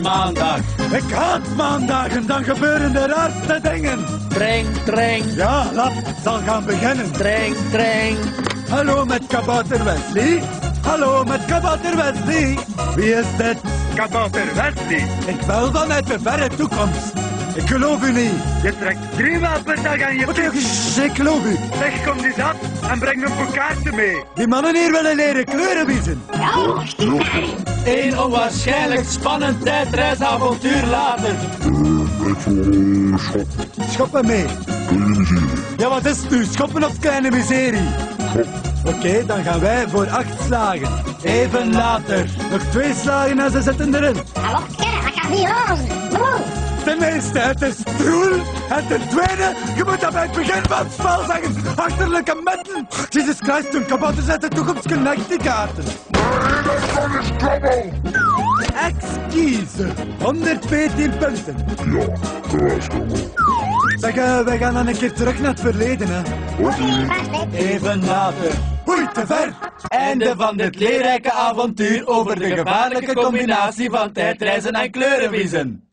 maandag. Ik haat maandagen, dan gebeuren de raarste dingen. Treng. Ja, laat zal gaan beginnen. Treng. Hallo met kabouter Wesley. Hallo met kabouter Wesley. Wie is dit? Kabouter Wesley. Ik bel vanuit de verre toekomst. Ik geloof u niet. Je trekt 3 maal per dag aan je Oké, pik. ik geloof u. Zeg, kom eens af en breng een paar kaarten mee. Die mannen hier willen leren kleuren wiezen. Een onwaarschijnlijk spannend tijdreisavontuur later. Schoppen mee. Ja, wat is het nu? Schoppen of kleine miserie? Oké, dan gaan wij voor 8 slagen. Even later. Nog 2 slagen en ze zitten erin. Alors, ik ga 4 rozen. Ten eerste, het is troel. En ten tweede, je moet dat bij het begin van het spel zeggen. Achterlijke metten. Jesus Christ, een kabouter zet de toekomst connect die kaarten. Excuse. 114 punten. Ja, dat was gewoon. Zeg, wij gaan dan een keer terug naar het verleden, hè. Even later. Oei, te ver. Einde van dit leerrijke avontuur over de gevaarlijke combinatie van tijdreizen en kleurenwiezen.